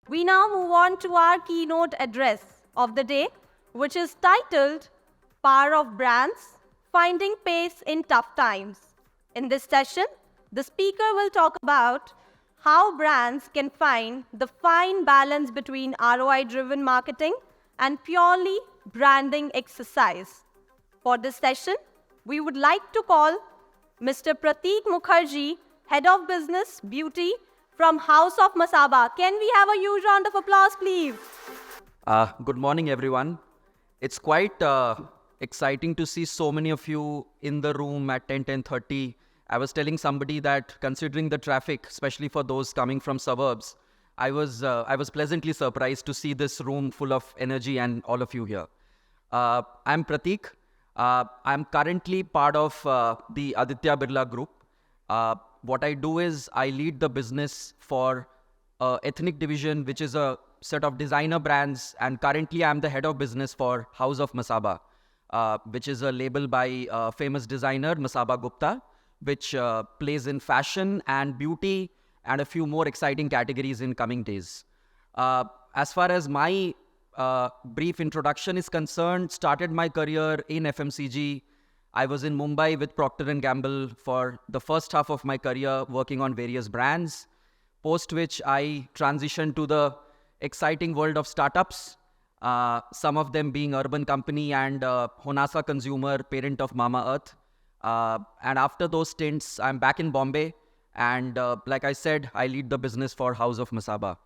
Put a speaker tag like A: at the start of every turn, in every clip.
A: We now move on to our keynote address of the day, which is titled Power of Brands, Finding Pace in Tough Times. In this session, the speaker will talk about how brands can find the fine balance between ROI-driven marketing and purely branding exercise. For this session, we would like to call Mr. Pratik Mukherjee, Head of Business Beauty from House of Masaba. Can we have a huge round of applause, please?
B: Good morning, everyone. It's quite exciting to see so many of you in the room at 10:30. I was telling somebody that considering the traffic, especially for those coming from suburbs, I was pleasantly surprised to see this room full of energy and all of you here. I'm Pratik. I'm currently part of the Aditya Birla Group. What I do is I lead the business for ethnic division, which is a set of designer brands. And currently I'm the head of business for House of Masaba, which is a label by famous designer Masaba Gupta, which plays in fashion and beauty and a few more exciting categories in coming days. As far as my brief introduction is concerned, started my career in FMCG. I was in Mumbai with Procter & Gamble for the first half of my career, working on various brands, post which I transitioned to the exciting world of startups, some of them being Urban Company and Honasa Consumer, parent of Mama Earth. And after those stints, I'm back in Bombay. And like I said, I lead the business for House of Masaba.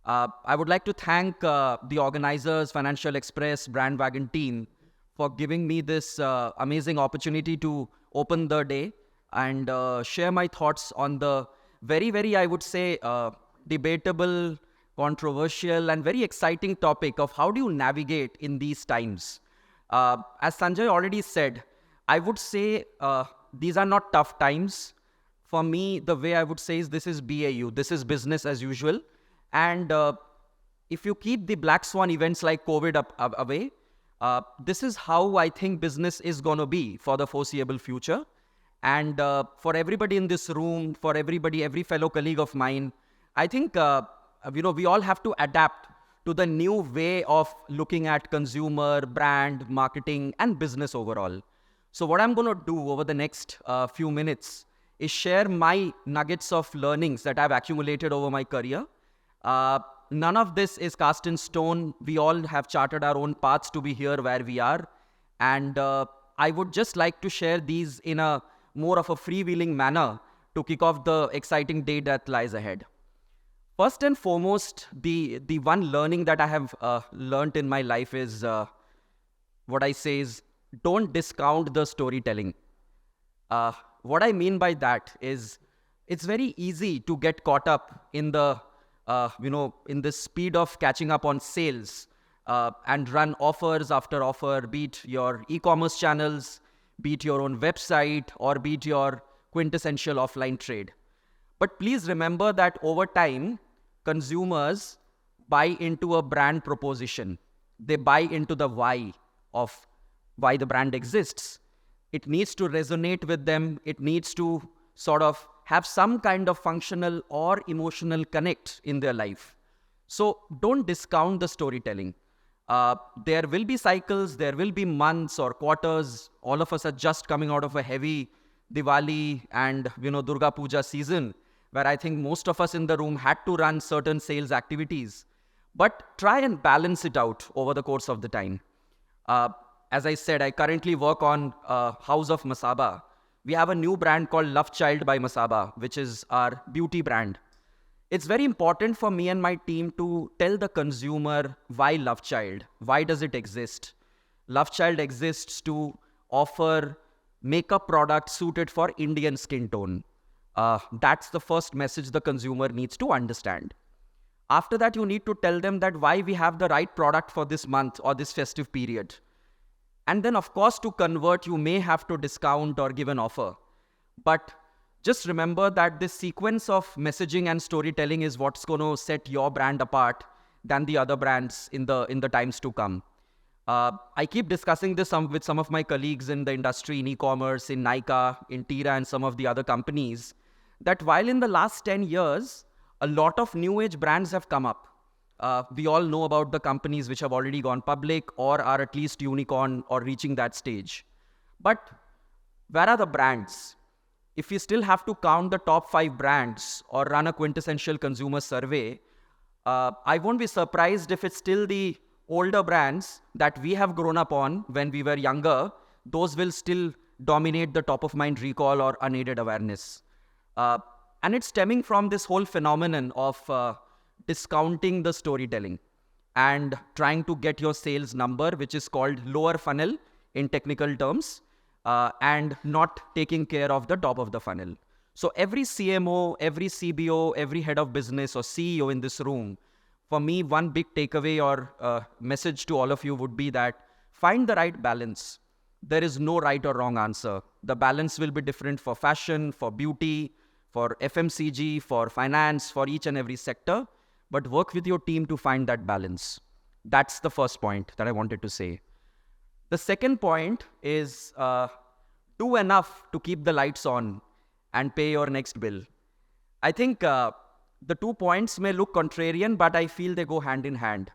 B: I would like to thank the organizers, Financial Express, Brandwagon team, for giving me this amazing opportunity to open the day and share my thoughts on the very, I would say, debatable, controversial, and very exciting topic of how do you navigate in these times. As Sanjay already said, I would say these are not tough times. For me, the way I would say is this is BAU, this is business as usual. And if you keep the black swan events like COVID away, this is how I think business is going to be for the foreseeable future. And for everybody in this room, for everybody, every fellow colleague of mine, I think, we all have to adapt to the new way of looking at consumer, brand, marketing, and business overall. So what I'm going to do over the next few minutes is share my nuggets of learnings that I've accumulated over my career. None of this is cast in stone. We all have charted our own paths to be here where we are. And I would just like to share these in a more of a freewheeling manner to kick off the exciting day that lies ahead. First and foremost, the one learning that I have learned in my life is what I say is don't discount the storytelling. What I mean by that is it's very easy to get caught up in the in the speed of catching up on sales and run offers after offer, be it your e-commerce channels, be it your own website, or be it your quintessential offline trade. But please remember that over time, consumers buy into a brand proposition. They buy into the why of why the brand exists. It needs to resonate with them. It needs to sort of have some kind of functional or emotional connect in their life. So don't discount the storytelling. There will be cycles, there will be months or quarters. All of us are just coming out of a heavy Diwali and Durga Puja season, where I think most of us in the room had to run certain sales activities. But try and balance it out over the course of the time. As I said, I currently work on House of Masaba. We have a new brand called Love Child by Masaba, which is our beauty brand. It's very important for me and my team to tell the consumer why Love Child, why does it exist? Love Child exists to offer makeup products suited for Indian skin tone. That's the first message the consumer needs to understand. After that, you need to tell them that why we have the right product for this month or this festive period. And then, of course, to convert, you may have to discount or give an offer. But just remember that this sequence of messaging and storytelling is what's going to set your brand apart than the other brands in the times to come. I keep discussing this with some of my colleagues in the industry, in e-commerce, in Nykaa, in Tira, and some of the other companies, that while in the last 10 years, a lot of new age brands have come up. We all know about the companies which have already gone public or are at least unicorn or reaching that stage. But where are the brands? If we still have to count the top 5 brands or run a quintessential consumer survey, I won't be surprised if it's still the older brands that we have grown up on when we were younger. Those will still dominate the top of mind recall or unaided awareness. And it's stemming from this whole phenomenon of discounting the storytelling and trying to get your sales number, which is called lower funnel in technical terms, and not taking care of the top of the funnel. So every CMO, every CBO, every head of business or CEO in this room, for me, one big takeaway or message to all of you would be that find the right balance. There is no right or wrong answer. The balance will be different for fashion, for beauty, for FMCG, for finance, for each and every sector. But work with your team to find that balance. That's the first point that I wanted to say. The second point is do enough to keep the lights on and pay your next bill. I think the 2 points may look contrarian, but I feel they go hand in hand.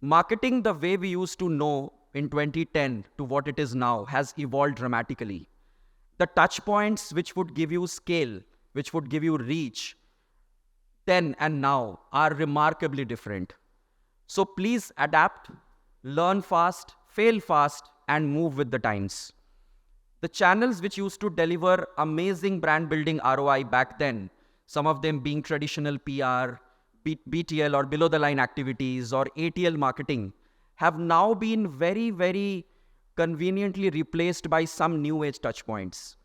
B: Marketing the way we used to know in 2010 to what it is now has evolved dramatically. The touch points which would give you scale, which would give you reach, then and now are remarkably different. So please adapt, learn fast, fail fast, and move with the times. The channels which used to deliver amazing brand building ROI back then, some of them being traditional PR, BTL or below the line activities or ATL marketing, have now been very, very conveniently replaced by some new age touch points.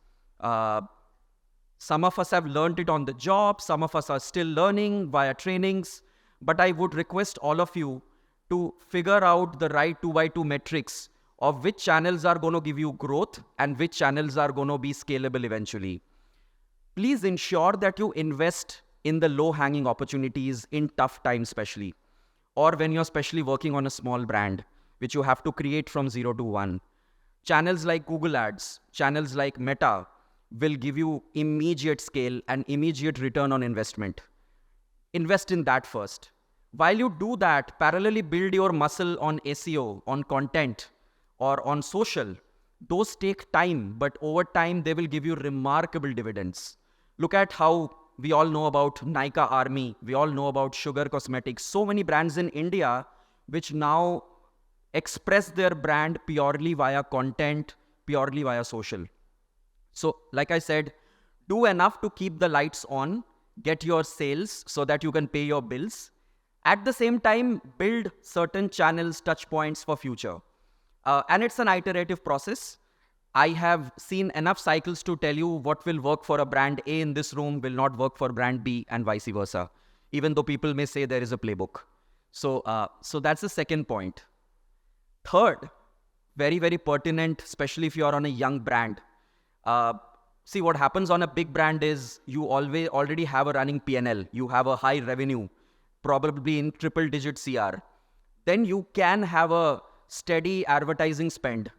B: Some of us have learned it on the job, some of us are still learning via trainings, but I would request all of you to figure out the right 2x2 metrics of which channels are going to give you growth and which channels are going to be scalable eventually. Please ensure that you invest in the low-hanging opportunities in tough times especially, or when you're especially working on a small brand, which you have to create from 0 to 1. Channels like Google Ads, channels like Meta will give you immediate scale and immediate return on investment. Invest in that first. While you do that, parallelly build your muscle on SEO, on content, or on social. Those take time, but over time, they will give you remarkable dividends. Look at how we all know about Nykaa Army. We all know about Sugar Cosmetics. So many brands in India which now express their brand purely via content, purely via social. So, like I said, do enough to keep the lights on, get your sales so that you can pay your bills. At the same time, build certain channels, touch points for future. And it's an iterative process. I have seen enough cycles to tell you what will work for a brand A in this room will not work for brand B and vice versa, even though people may say there is a playbook. So that's the second point. Third, very, very pertinent, especially if you are on a young brand. See, what happens on a big brand is you already have a running P&L. You have a high revenue, probably in triple-digit CR. Then you can have a steady advertising spend,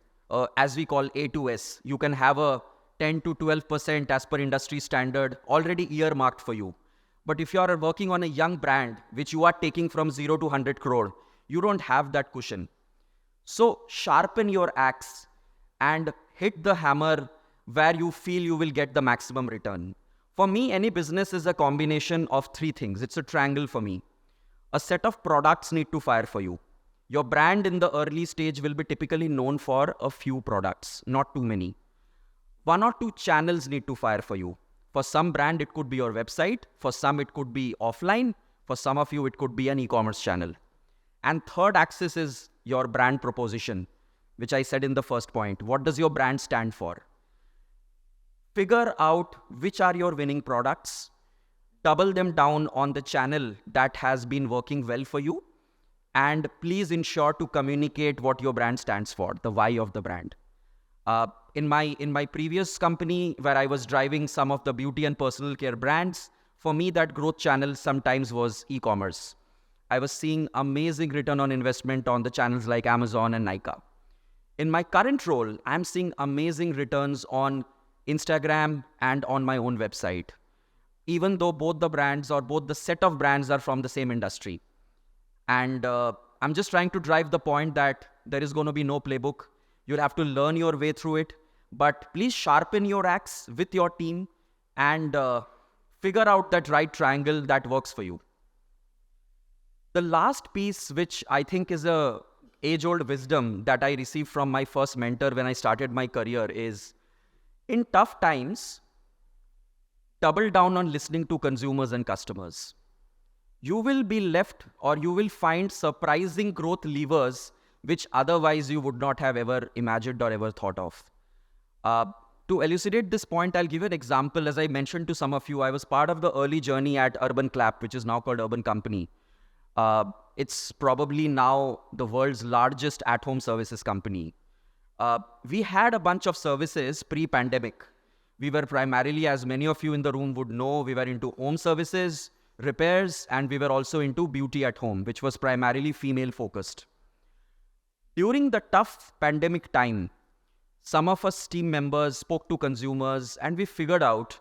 B: as we call A2S. You can have a 10 to 12% as per industry standard already earmarked for you. But if you are working on a young brand, which you are taking from 0 to 100 crore, you don't have that cushion. So sharpen your axe and hit the hammer where you feel you will get the maximum return. For me, any business is a combination of 3 things. It's a triangle for me. A set of products need to fire for you. Your brand in the early stage will be typically known for a few products, not too many. 1 or 2 channels need to fire for you. For some brand, it could be your website. For some, it could be offline. For some of you, it could be an e-commerce channel. And third axis is your brand proposition, which I said in the first point. What does your brand stand for? Figure out which are your winning products. Double them down on the channel that has been working well for you. And please ensure to communicate what your brand stands for, the why of the brand. In my previous company, where I was driving some of the beauty and personal care brands, for me, that growth channel sometimes was e-commerce. I was seeing amazing return on investment on the channels like Amazon and Nykaa. In my current role, I'm seeing amazing returns on Instagram and on my own website, even though both the brands or both the set of brands are from the same industry. And I'm just trying to drive the point that there is going to be no playbook. You'll have to learn your way through it. But please sharpen your axe with your team and figure out that right triangle that works for you. The last piece, which I think is a age-old wisdom that I received from my first mentor when I started my career, is in tough times, double down on listening to consumers and customers. You will be left, or you will find surprising growth levers which otherwise you would not have ever imagined or ever thought of. To elucidate this point, I'll give you an example. As I mentioned to some of you, I was part of the early journey at Urban Clap, which is now called Urban Company. It's probably now the world's largest at-home services company. We had a bunch of services pre-pandemic. We were primarily, as many of you in the room would know, we were into home services, repairs, and we were also into beauty at home, which was primarily female-focused. During the tough pandemic time, some of us team members spoke to consumers, and we figured out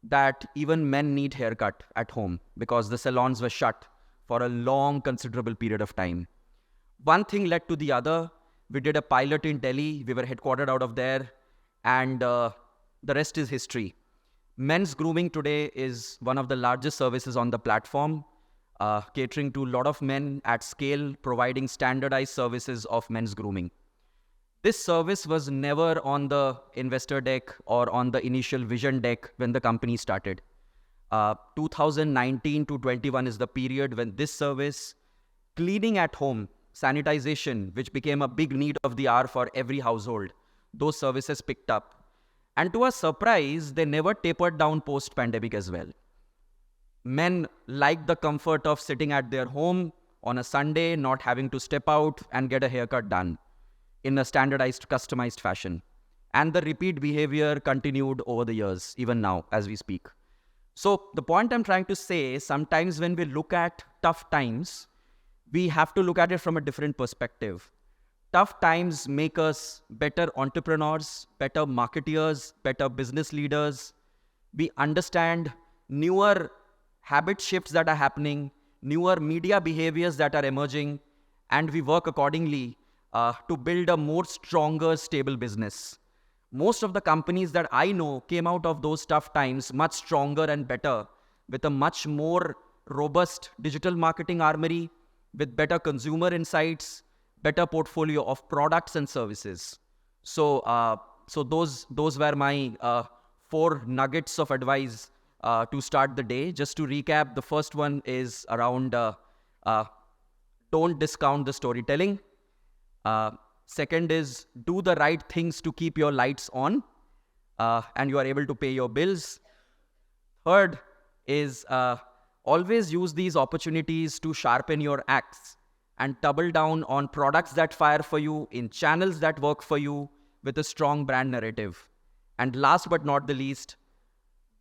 B: that even men need haircut at home because the salons were shut for a long, considerable period of time. One thing led to the other. We did a pilot in Delhi. We were headquartered out of there, and the rest is history. Men's grooming today is one of the largest services on the platform, catering to a lot of men at scale, providing standardized services of men's grooming. This service was never on the investor deck or on the initial vision deck when the company started. 2019 to 21 is the period when this service, cleaning at home, sanitization, which became a big need of the hour for every household, those services picked up. And to our surprise, they never tapered down post-pandemic as well. Men liked the comfort of sitting at their home on a Sunday, not having to step out and get a haircut done in a standardized, customized fashion. And the repeat behavior continued over the years, even now as we speak. So the point I'm trying to say is sometimes when we look at tough times, we have to look at it from a different perspective. Tough times make us better entrepreneurs, better marketeers, better business leaders. We understand newer habit shifts that are happening, newer media behaviors that are emerging, and we work accordingly to build a more stronger, stable business. Most of the companies that I know came out of those tough times much stronger and better, with a much more robust digital marketing armory, with better consumer insights, better portfolio of products and services. So those were my 4 nuggets of advice to start the day. Just to recap, the first one is around don't discount the storytelling. Second is do the right things to keep your lights on and you are able to pay your bills. Third is always use these opportunities to sharpen your axe and double down on products that fire for you, in channels that work for you, with a strong brand narrative. And last but not the least,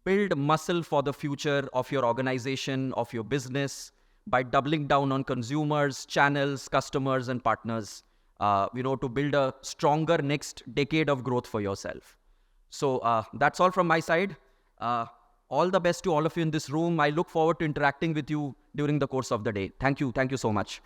B: build muscle for the future of your organization, of your business, by doubling down on consumers, channels, customers, and partners, to build a stronger next decade of growth for yourself. So that's all from my side. All the best to all of you in this room. I look forward to interacting with you during the course of the day. Thank you. Thank you so much.